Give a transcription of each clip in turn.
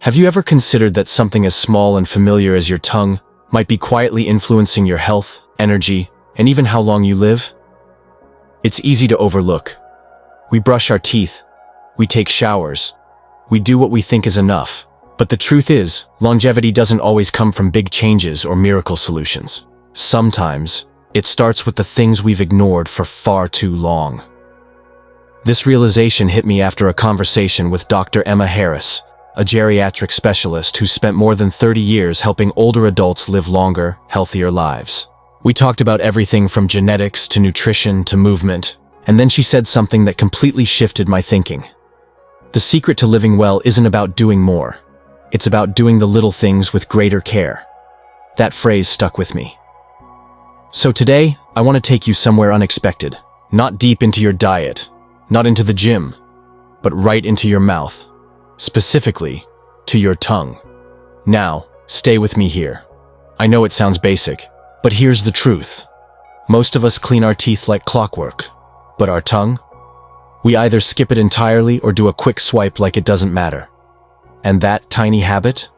Have you ever considered that something as small and familiar as your tongue might be quietly influencing your health, energy, and even how long you live? It's easy to overlook. We brush our teeth, we take showers, we do what we think is enough. But the truth is, longevity doesn't always come from big changes or miracle solutions. Sometimes, it starts with the things we've ignored for far too long. This realization hit me after a conversation with Dr. Emma Harris, a geriatric specialist who spent more than 30 years helping older adults live longer, healthier lives. We talked about everything from genetics to nutrition to movement, and then she said something that completely shifted my thinking. The secret to living well isn't about doing more. It's about doing the little things with greater care. That phrase stuck with me. So today, I want to take you somewhere unexpected. Not deep into your diet, not into the gym, but right into your mouth. Specifically, to your tongue. Now, stay with me here. I know it sounds basic, but here's the truth. Most of us clean our teeth like clockwork, but our tongue? We either skip it entirely or do a quick swipe like it doesn't matter. And that tiny habit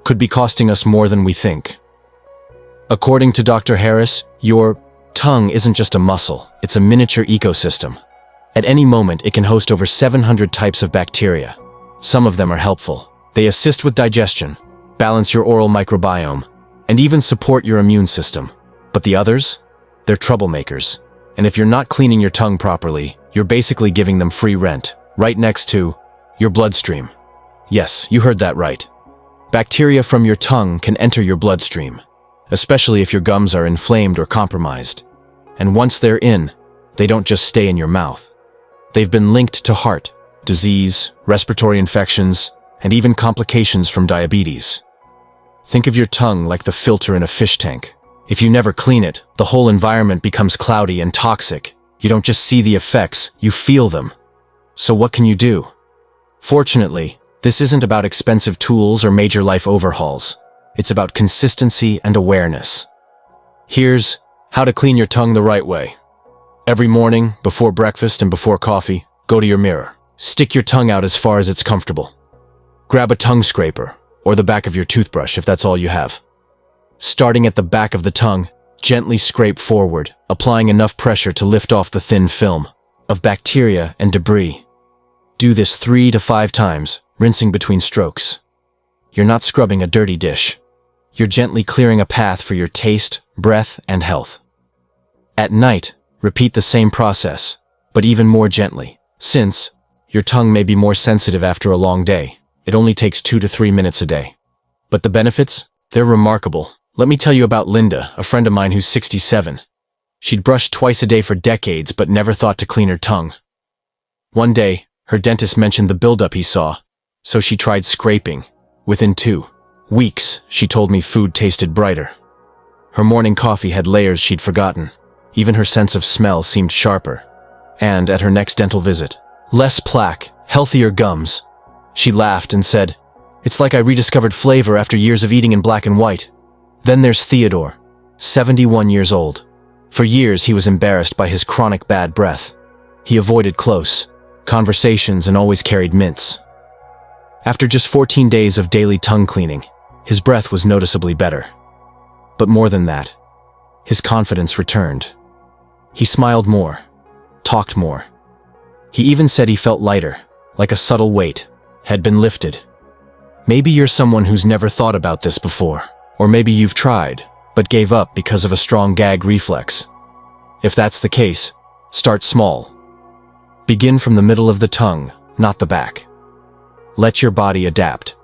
could be costing us more than we think. According to Dr. Harris, your tongue isn't just a muscle, it's a miniature ecosystem. At any moment, it can host over 700 types of bacteria. Some of them are helpful. They assist with digestion, balance your oral microbiome, and even support your immune system. But the others? They're troublemakers. And if you're not cleaning your tongue properly, you're basically giving them free rent, right next to your bloodstream. Yes, you heard that right. Bacteria from your tongue can enter your bloodstream, especially if your gums are inflamed or compromised. And once they're in, they don't just stay in your mouth. They've been linked to heart, disease, respiratory infections, and even complications from diabetes. Think of your tongue like the filter in a fish tank. If you never clean it, the whole environment becomes cloudy and toxic. You don't just see the effects, you feel them. So what can you do? Fortunately, this isn't about expensive tools or major life overhauls. It's about consistency and awareness. Here's how to clean your tongue the right way. Every morning, before breakfast and before coffee, go to your mirror. Stick your tongue out as far as it's comfortable. Grab a tongue scraper, or the back of your toothbrush if that's all you have. Starting at the back of the tongue, gently scrape forward, applying enough pressure to lift off the thin film of bacteria and debris. Do this 3 to 5 times, rinsing between strokes. You're not scrubbing a dirty dish. You're gently clearing a path for your taste, breath, and health. At night, repeat the same process, but even more gently. Since your tongue may be more sensitive after a long day, it only takes 2 to 3 minutes a day. But the benefits? They're remarkable. Let me tell you about Linda, a friend of mine who's 67. She'd brushed twice a day for decades but never thought to clean her tongue. One day, her dentist mentioned the buildup he saw, so she tried scraping. Within 2 weeks, she told me food tasted brighter. Her morning coffee had layers she'd forgotten. Even her sense of smell seemed sharper. And at her next dental visit, less plaque, healthier gums. She laughed and said, "It's like I rediscovered flavor after years of eating in black and white." Then there's Theodore, 71 years old. For years, he was embarrassed by his chronic bad breath. He avoided close conversations and always carried mints. After just 14 days of daily tongue cleaning, his breath was noticeably better. But more than that, his confidence returned. He smiled more, talked more. He even said he felt lighter, like a subtle weight had been lifted. Maybe you're someone who's never thought about this before, or maybe you've tried, but gave up because of a strong gag reflex. If that's the case, start small. Begin from the middle of the tongue, not the back. Let your body adapt.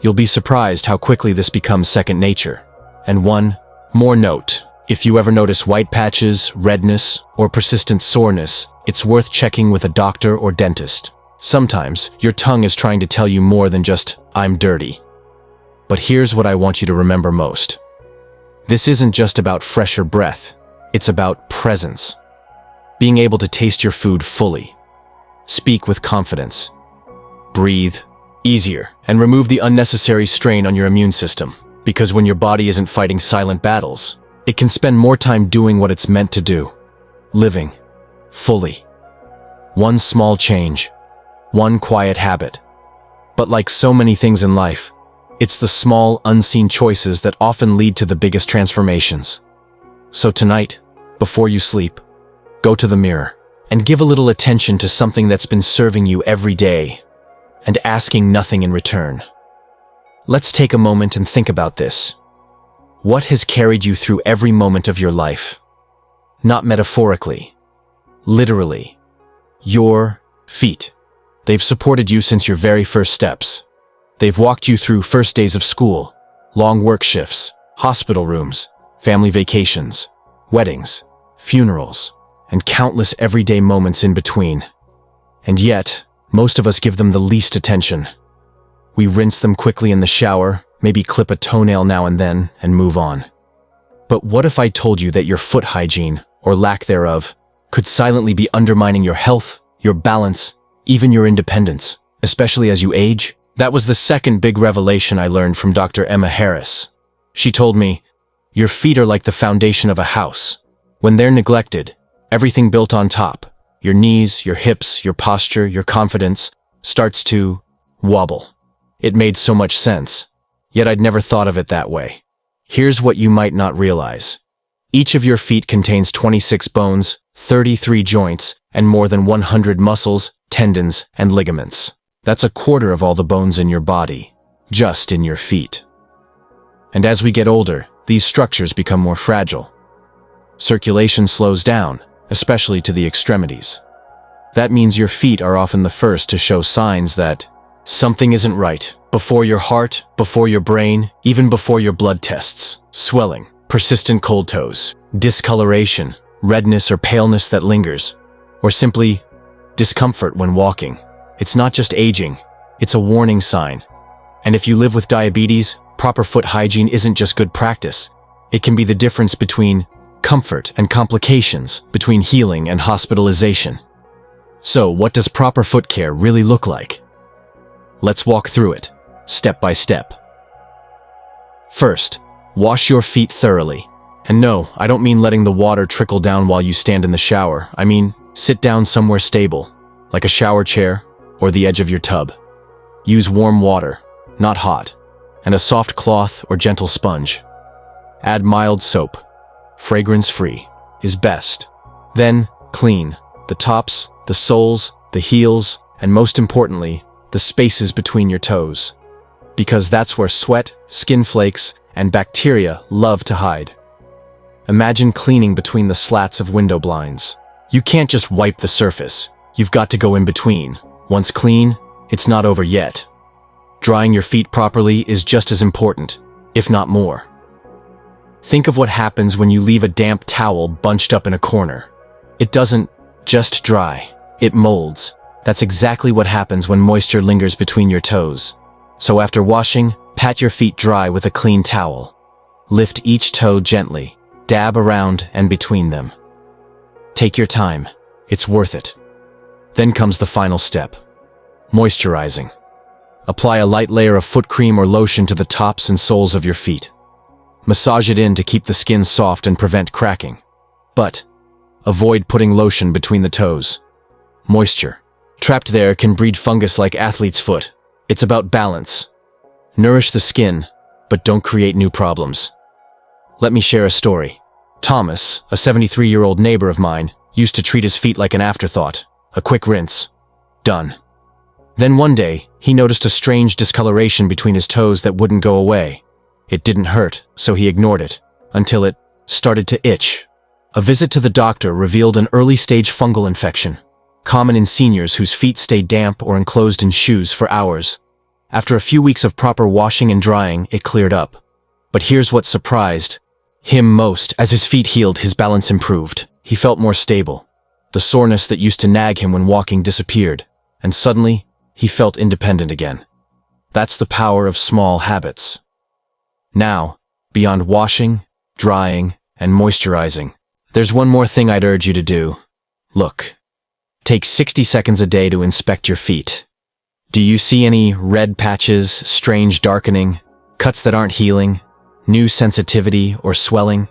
You'll be surprised how quickly this becomes second nature. And one more note. If you ever notice white patches, redness, or persistent soreness, it's worth checking with a doctor or dentist. Sometimes, your tongue is trying to tell you more than just, "I'm dirty." But here's what I want you to remember most. This isn't just about fresher breath. It's about presence. Being able to taste your food fully. Speak with confidence. Breathe easier, and remove the unnecessary strain on your immune system. Because when your body isn't fighting silent battles, it can spend more time doing what it's meant to do. Living fully. One small change, one quiet habit. But like so many things in life, it's the small, unseen choices that often lead to the biggest transformations. So tonight, before you sleep, go to the mirror and give a little attention to something that's been serving you every day and asking nothing in return. Let's take a moment and think about this. What has carried you through every moment of your life? Not metaphorically, literally. Your feet. They've supported you since your very first steps. They've walked you through first days of school, long work shifts, hospital rooms, family vacations, weddings, funerals, and countless everyday moments in between. And yet, most of us give them the least attention. We rinse them quickly in the shower, maybe clip a toenail now and then, and move on. But what if I told you that your foot hygiene, or lack thereof, could silently be undermining your health, your balance, even your independence, especially as you age? That was the second big revelation I learned from Dr. Emma Harris. She told me, your feet are like the foundation of a house. When they're neglected, everything built on top, your knees, your hips, your posture, your confidence, starts to wobble. It made so much sense, yet I'd never thought of it that way. Here's what you might not realize. Each of your feet contains 26 bones, 33 joints, and more than 100 muscles, tendons, and ligaments. That's a quarter of all the bones in your body, just in your feet. And as we get older, these structures become more fragile. Circulation slows down, especially to the extremities. That means your feet are often the first to show signs that something isn't right. Before your heart, before your brain, even before your blood tests. Swelling, persistent cold toes, discoloration, redness or paleness that lingers, or simply discomfort when walking. It's not just aging, it's a warning sign. And if you live with diabetes, proper foot hygiene isn't just good practice. It can be the difference between comfort and complications, between healing and hospitalization. So, what does proper foot care really look like? Let's walk through it, step by step. First, wash your feet thoroughly. And no, I don't mean letting the water trickle down while you stand in the shower. I mean, sit down somewhere stable, like a shower chair or the edge of your tub. Use warm water, not hot, and a soft cloth or gentle sponge. Add mild soap, fragrance-free, is best. Then, clean the tops, the soles, the heels, and most importantly, the spaces between your toes. Because that's where sweat, skin flakes, and bacteria love to hide. Imagine cleaning between the slats of window blinds. You can't just wipe the surface. You've got to go in between. Once clean, it's not over yet. Drying your feet properly is just as important, if not more. Think of what happens when you leave a damp towel bunched up in a corner. It doesn't just dry, it molds. That's exactly what happens when moisture lingers between your toes. So after washing, pat your feet dry with a clean towel. Lift each toe gently, dab around and between them. Take your time, it's worth it. Then comes the final step, moisturizing. Apply a light layer of foot cream or lotion to the tops and soles of your feet. Massage it in to keep the skin soft and prevent cracking. But avoid putting lotion between the toes. Moisture trapped there can breed fungus like athlete's foot. It's about balance. Nourish the skin, but don't create new problems. Let me share a story. Thomas, a 73-year-old neighbor of mine, used to treat his feet like an afterthought. A quick rinse. Done. Then one day, he noticed a strange discoloration between his toes that wouldn't go away. It didn't hurt, so he ignored it, until it started to itch. A visit to the doctor revealed an early-stage fungal infection, common in seniors whose feet stay damp or enclosed in shoes for hours. After a few weeks of proper washing and drying, it cleared up. But here's what surprised him most. As his feet healed, his balance improved. He felt more stable. The soreness that used to nag him when walking disappeared, and suddenly, he felt independent again. That's the power of small habits. Now, beyond washing, drying, and moisturizing, there's one more thing I'd urge you to do. Look. Take 60 seconds a day to inspect your feet. Do you see any red patches, strange darkening, cuts that aren't healing, new sensitivity or swelling?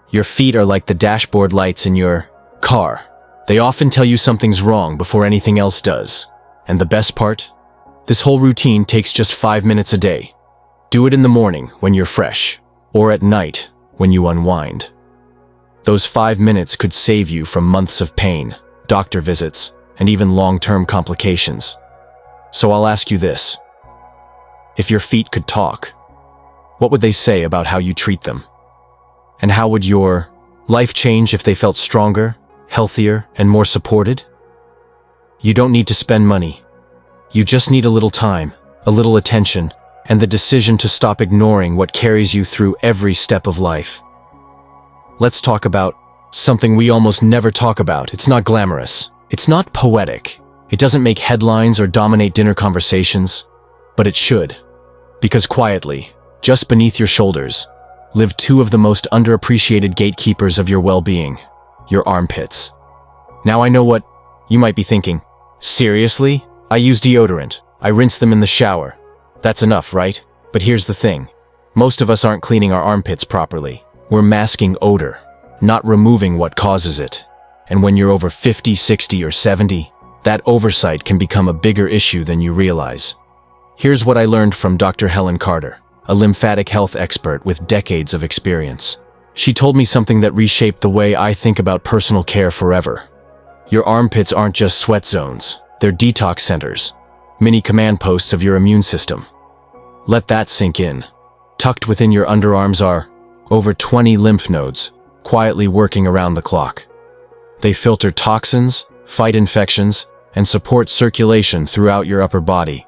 Your feet are like the dashboard lights in your car. They often tell you something's wrong before anything else does. And the best part? This whole routine takes just 5 minutes a day. Do it in the morning when you're fresh, or at night when you unwind. Those 5 minutes could save you from months of pain, doctor visits, and even long-term complications. So I'll ask you this. If your feet could talk, what would they say about how you treat them? And how would your life change if they felt stronger, healthier, and more supported? You don't need to spend money. You just need a little time, a little attention, and the decision to stop ignoring what carries you through every step of life. Let's talk about something we almost never talk about. It's not glamorous. It's not poetic. It doesn't make headlines or dominate dinner conversations, but it should. Because quietly, just beneath your shoulders, live two of the most underappreciated gatekeepers of your well-being, your armpits. Now I know what you might be thinking. Seriously? I use deodorant. I rinse them in the shower. That's enough, right? But here's the thing. Most of us aren't cleaning our armpits properly. We're masking odor, not removing what causes it. And when you're over 50, 60, or 70, that oversight can become a bigger issue than you realize. Here's what I learned from Dr. Helen Carter, a lymphatic health expert with decades of experience. She told me something that reshaped the way I think about personal care forever. Your armpits aren't just sweat zones. They're detox centers, mini command posts of your immune system. Let that sink in. Tucked within your underarms are over 20 lymph nodes, quietly working around the clock. They filter toxins, fight infections, and support circulation throughout your upper body.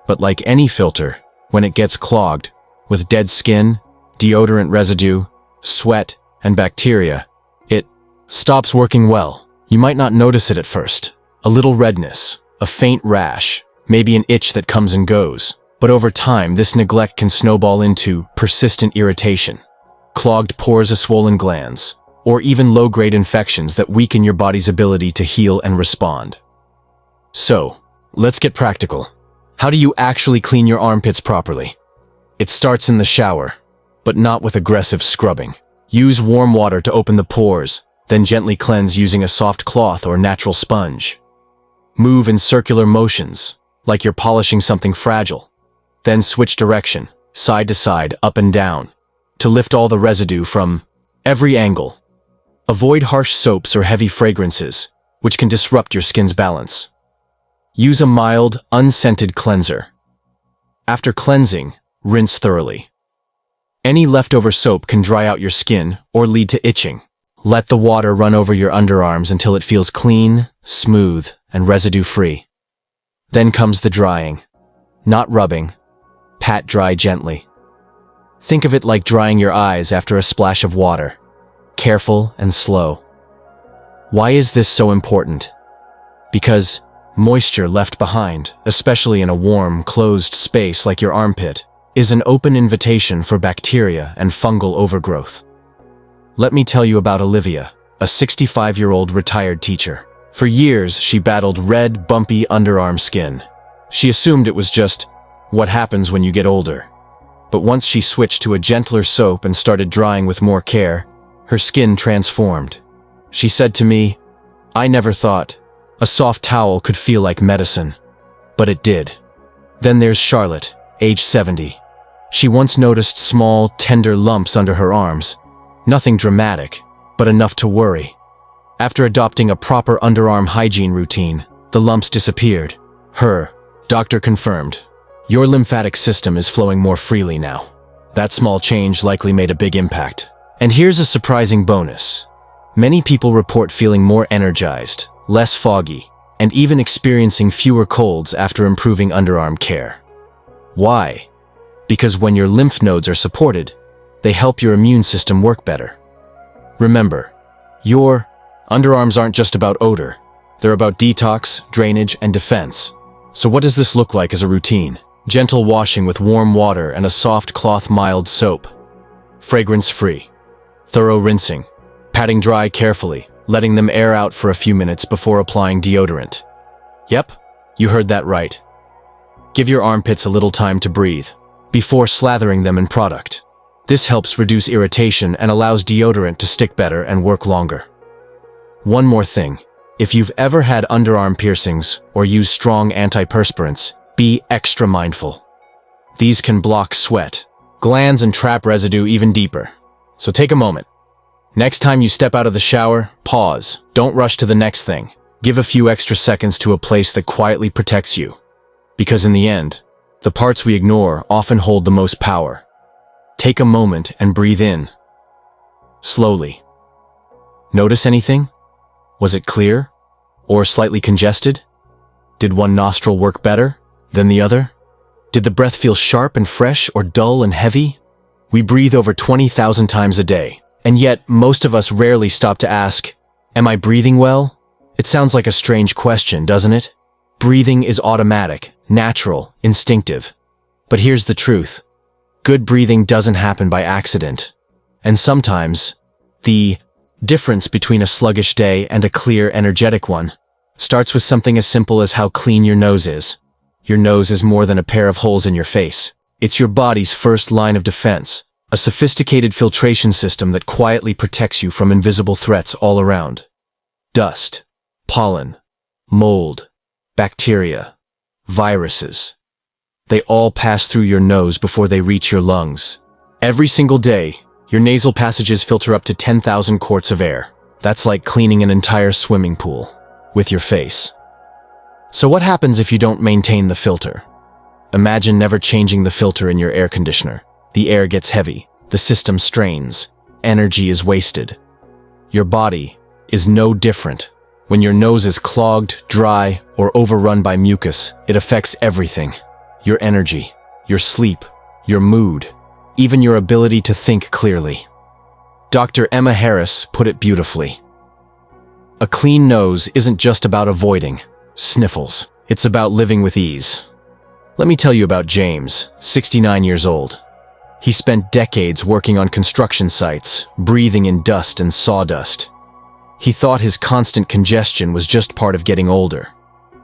But like any filter, when it gets clogged, with dead skin, deodorant residue, sweat, and bacteria, it stops working well. You might not notice it at first. A little redness, a faint rash, maybe an itch that comes and goes. But over time, this neglect can snowball into persistent irritation, clogged pores of swollen glands, or even low-grade infections that weaken your body's ability to heal and respond. So, let's get practical. How do you actually clean your armpits properly? It starts in the shower, but not with aggressive scrubbing. Use warm water to open the pores, then gently cleanse using a soft cloth or natural sponge. Move in circular motions, like you're polishing something fragile. Then switch direction, side to side, up and down, to lift all the residue from every angle. Avoid harsh soaps or heavy fragrances, which can disrupt your skin's balance. Use a mild, unscented cleanser. After cleansing, rinse thoroughly. Any leftover soap can dry out your skin or lead to itching. Let the water run over your underarms until it feels clean, smooth, and residue-free. Then comes the drying. Not rubbing. Pat dry gently. Think of it like drying your eyes after a splash of water. Careful and slow. Why is this so important? Because moisture left behind, especially in a warm, closed space like your armpit, is an open invitation for bacteria and fungal overgrowth. Let me tell you about Olivia, a 65-year-old retired teacher. For years, she battled red, bumpy underarm skin. She assumed it was just what happens when you get older. But once she switched to a gentler soap and started drying with more care, her skin transformed. She said to me, "I never thought a soft towel could feel like medicine." But it did. Then there's Charlotte, age 70. She once noticed small, tender lumps under her arms. Nothing dramatic, but enough to worry. After adopting a proper underarm hygiene routine, the lumps disappeared. Her doctor confirmed, "Your lymphatic system is flowing more freely now." That small change likely made a big impact. And here's a surprising bonus. Many people report feeling more energized, less foggy, and even experiencing fewer colds after improving underarm care. Why? Because when your lymph nodes are supported, they help your immune system work better. Remember, your underarms aren't just about odor. They're about detox, drainage, and defense. So what does this look like as a routine? Gentle washing with warm water and a soft cloth mild soap. Fragrance-free. Thorough rinsing. Patting dry carefully, letting them air out for a few minutes before applying deodorant. Yep, you heard that right. Give your armpits a little time to breathe before slathering them in product. This helps reduce irritation and allows deodorant to stick better and work longer. One more thing. If you've ever had underarm piercings or used strong antiperspirants, Be extra mindful. These can block sweat, glands, and trap residue even deeper. So take a moment. Next time you step out of the shower, pause. Don't rush to the next thing. Give a few extra seconds to a place that quietly protects you. Because in the end, the parts we ignore often hold the most power. Take a moment and breathe in. Slowly. Notice anything? Was it clear? Or slightly congested? Did one nostril work better than the other? Did the breath feel sharp and fresh or dull and heavy? We breathe over 20,000 times a day, and yet most of us rarely stop to ask, am I breathing well? It sounds like a strange question, doesn't it? Breathing is automatic, natural, instinctive. But here's the truth. Good breathing doesn't happen by accident. And sometimes, the difference between a sluggish day and a clear, energetic one starts with something as simple as how clean your nose is. Your nose is more than a pair of holes in your face. It's your body's first line of defense, a sophisticated filtration system that quietly protects you from invisible threats all around. Dust, pollen, mold, bacteria, viruses. They all pass through your nose before they reach your lungs. Every single day, your nasal passages filter up to 10,000 quarts of air. That's like cleaning an entire swimming pool with your face. So what happens if you don't maintain the filter? Imagine never changing the filter in your air conditioner. The air gets heavy, the system strains, energy is wasted. Your body is no different. When your nose is clogged, dry, or overrun by mucus, it affects everything. Your energy, your sleep, your mood, even your ability to think clearly. Dr. Emma Harris put it beautifully. A clean nose isn't just about avoiding sniffles. It's about living with ease. Let me tell you about James, 69 years old. He spent decades working on construction sites, breathing in dust and sawdust. He thought his constant congestion was just part of getting older.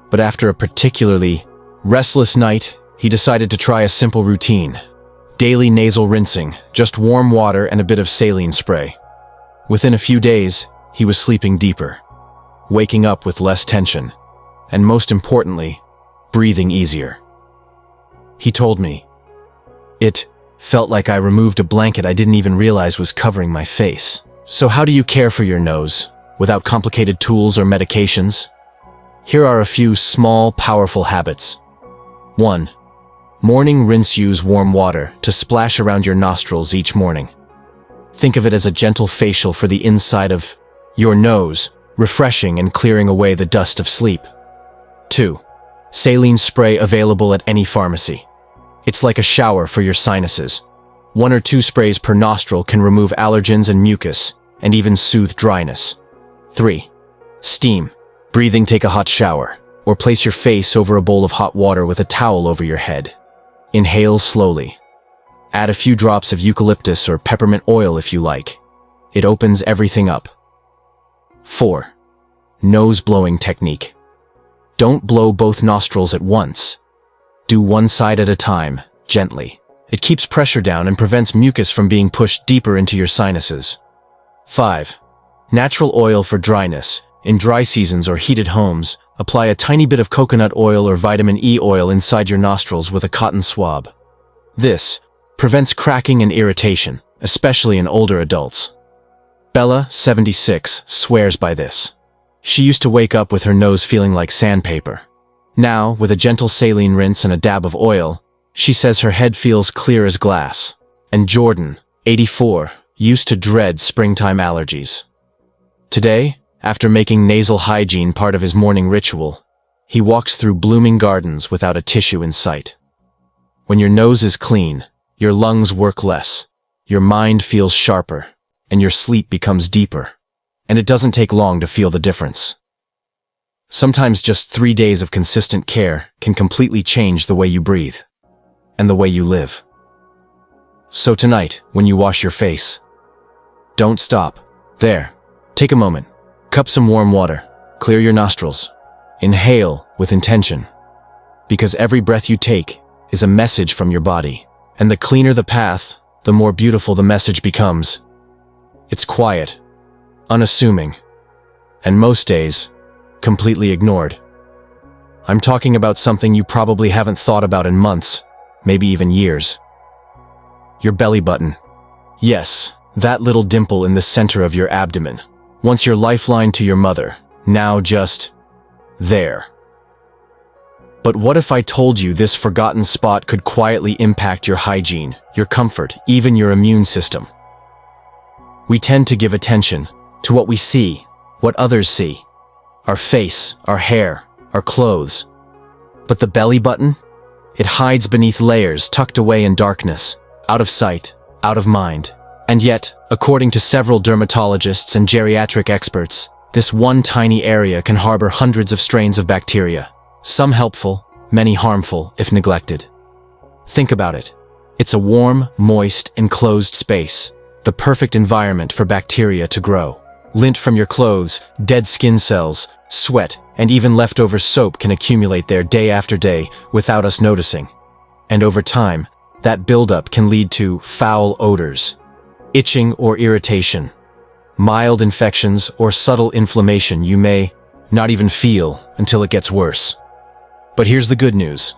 But after a particularly restless night, he decided to try a simple routine. Daily nasal rinsing, just warm water and a bit of saline spray. Within a few days, he was sleeping deeper, waking up with less tension, and most importantly, breathing easier. He told me, "It felt like I removed a blanket I didn't even realize was covering my face." So how do you care for your nose without complicated tools or medications? Here are a few small, powerful habits. 1. Morning rinse. Use warm water to splash around your nostrils each morning. Think of it as a gentle facial for the inside of your nose, refreshing and clearing away the dust of sleep. 2. Saline spray, available at any pharmacy. It's like a shower for your sinuses. 1 or 2 sprays per nostril can remove allergens and mucus, and even soothe dryness. 3. Steam. Breathing. Take a hot shower, or place your face over a bowl of hot water with a towel over your head. Inhale slowly. Add a few drops of eucalyptus or peppermint oil if you like. It opens everything up. 4. Nose blowing technique. Don't blow both nostrils at once. Do one side at a time, gently. It keeps pressure down and prevents mucus from being pushed deeper into your sinuses. 5. Natural oil for dryness. In dry seasons or heated homes, apply a tiny bit of coconut oil or vitamin E oil inside your nostrils with a cotton swab. This prevents cracking and irritation, especially in older adults. Bella, 76, swears by this. She used to wake up with her nose feeling like sandpaper. Now, with a gentle saline rinse and a dab of oil, she says her head feels clear as glass. And Jordan, 84, used to dread springtime allergies. Today, after making nasal hygiene part of his morning ritual, he walks through blooming gardens without a tissue in sight. When your nose is clean, your lungs work less, your mind feels sharper, and your sleep becomes deeper. And it doesn't take long to feel the difference. Sometimes just 3 days of consistent care can completely change the way you breathe and the way you live. So tonight, when you wash your face, don't stop. There, take a moment. Cup some warm water. Clear your nostrils. Inhale with intention. Because every breath you take is a message from your body. And the cleaner the path, the more beautiful the message becomes. It's quiet, unassuming, and most days, completely ignored. I'm talking about something you probably haven't thought about in months, maybe even years. Your belly button. Yes, that little dimple in the center of your abdomen. Once your lifeline to your mother, now just there. But what if I told you this forgotten spot could quietly impact your hygiene, your comfort, even your immune system? We tend to give attention to what we see, what others see. Our face, our hair, our clothes. But the belly button? It hides beneath layers tucked away in darkness, out of sight, out of mind. And yet, according to several dermatologists and geriatric experts, this one tiny area can harbor hundreds of strains of bacteria. Some helpful, many harmful if neglected. Think about it. It's a warm, moist, enclosed space, the perfect environment for bacteria to grow. Lint from your clothes, dead skin cells, sweat, and even leftover soap can accumulate there day after day without us noticing. And over time, that buildup can lead to foul odors, itching or irritation, mild infections or subtle inflammation you may not even feel until it gets worse. But here's the good news.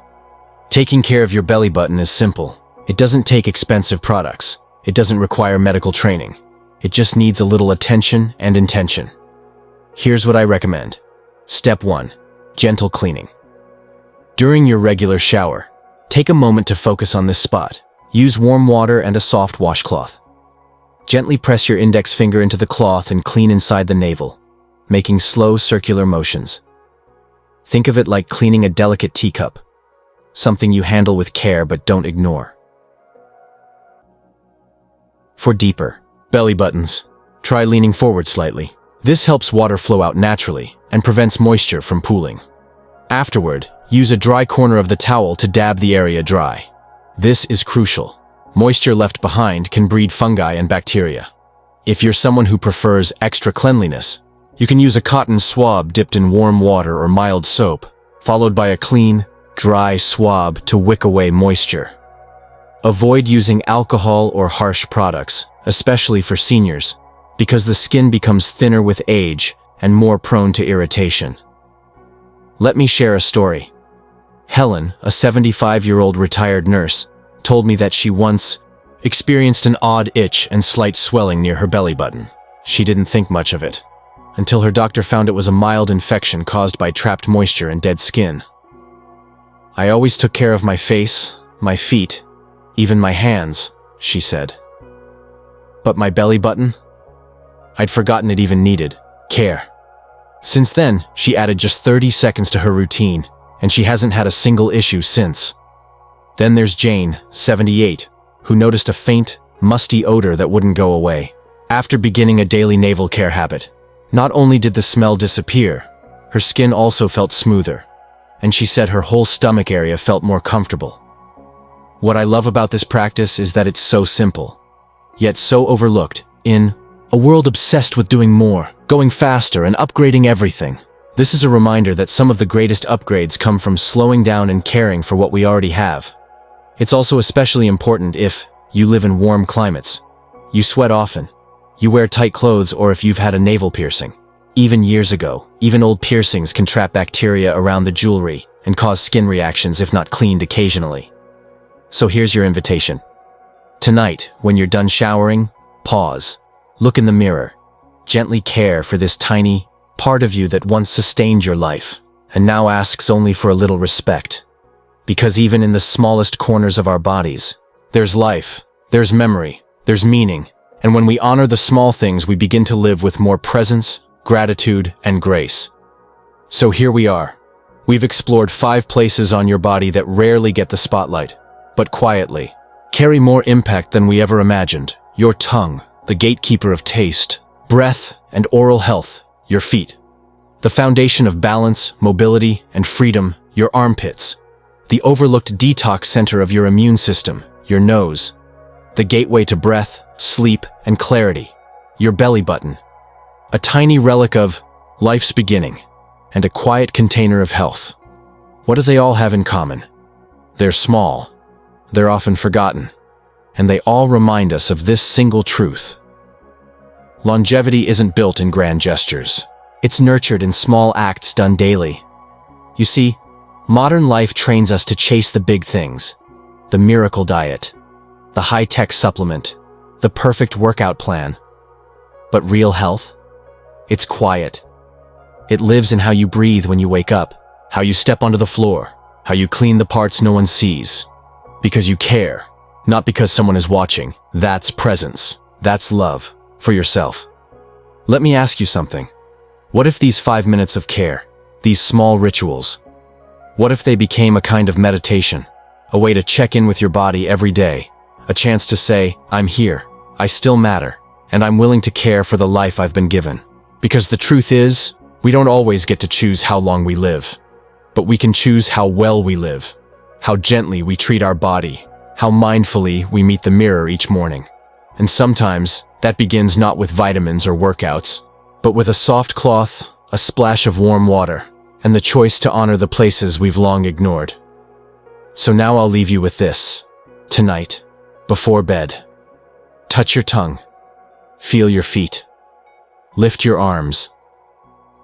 Taking care of your belly button is simple. It doesn't take expensive products. It doesn't require medical training. It just needs a little attention and intention. Here's what I recommend. Step 1. Gentle cleaning. During your regular shower, take a moment to focus on this spot. Use warm water and a soft washcloth. Gently press your index finger into the cloth and clean inside the navel, making slow circular motions. Think of it like cleaning a delicate teacup, something you handle with care but don't ignore. For deeper belly buttons, try leaning forward slightly. This helps water flow out naturally and prevents moisture from pooling. Afterward, use a dry corner of the towel to dab the area dry. This is crucial. Moisture left behind can breed fungi and bacteria. If you're someone who prefers extra cleanliness, you can use a cotton swab dipped in warm water or mild soap, followed by a clean, dry swab to wick away moisture. Avoid using alcohol or harsh products, especially for seniors, because the skin becomes thinner with age and more prone to irritation. Let me share a story. Helen, a 75-year-old retired nurse, told me that she once experienced an odd itch and slight swelling near her belly button. She didn't think much of it, until her doctor found it was a mild infection caused by trapped moisture and dead skin. "I always took care of my face, my feet, even my hands," she said. "But my belly button? I'd forgotten it even needed care." Since then, she added just 30 seconds to her routine, and she hasn't had a single issue since. Then there's Jane, 78, who noticed a faint, musty odor that wouldn't go away. After beginning a daily navel care habit, not only did the smell disappear, her skin also felt smoother, and she said her whole stomach area felt more comfortable. What I love about this practice is that it's so simple, yet so overlooked, in a world obsessed with doing more, going faster, and upgrading everything. This is a reminder that some of the greatest upgrades come from slowing down and caring for what we already have. It's also especially important if you live in warm climates. You sweat often. You wear tight clothes, or if you've had a navel piercing. Even years ago, even old piercings can trap bacteria around the jewelry and cause skin reactions if not cleaned occasionally. So here's your invitation. Tonight, when you're done showering, pause. Look in the mirror. Gently care for this tiny part of you that once sustained your life, and now asks only for a little respect. Because even in the smallest corners of our bodies, there's life, there's memory, there's meaning, and when we honor the small things, we begin to live with more presence, gratitude, and grace. So here we are. We've explored 5 places on your body that rarely get the spotlight, but quietly carry more impact than we ever imagined. Your tongue, the gatekeeper of taste, breath, and oral health. Your feet, the foundation of balance, mobility, and freedom. Your armpits, the overlooked detox center of your immune system. Your nose, the gateway to breath, sleep, and clarity. Your belly button, a tiny relic of life's beginning, and a quiet container of health. What do they all have in common? They're small, they're often forgotten, and they all remind us of this single truth. Longevity isn't built in grand gestures. It's nurtured in small acts done daily. You see, Modern life trains us to chase the big things. The miracle diet, the high-tech supplement, the perfect workout plan. But real health? It's quiet. It lives in how you breathe when you wake up, how you step onto the floor, how you clean the parts no one sees. Because you care, not because someone is watching. That's presence. That's love for yourself. Let me ask you something. What if these 5 minutes of care, these small rituals, what if they became a kind of meditation, a way to check in with your body every day, a chance to say, I'm here, I still matter, and I'm willing to care for the life I've been given. Because the truth is, we don't always get to choose how long we live, but we can choose how well we live, how gently we treat our body, how mindfully we meet the mirror each morning. And sometimes, that begins not with vitamins or workouts, but with a soft cloth, a splash of warm water, and the choice to honor the places we've long ignored. So now I'll leave you with this. Tonight, before bed, touch your tongue, feel your feet, lift your arms,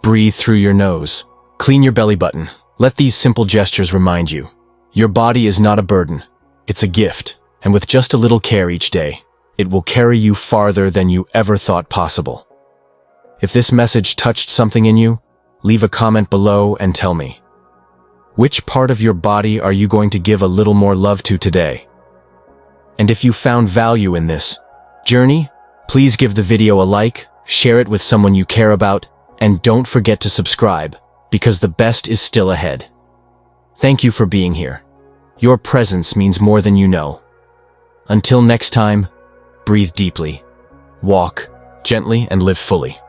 breathe through your nose, clean your belly button. Let these simple gestures remind you, your body is not a burden, it's a gift, and with just a little care each day, it will carry you farther than you ever thought possible. If this message touched something in you, leave a comment below and tell me. Which part of your body are you going to give a little more love to today? And if you found value in this journey, please give the video a like, share it with someone you care about, and don't forget to subscribe, because the best is still ahead. Thank you for being here. Your presence means more than you know. Until next time, breathe deeply, walk gently, and live fully.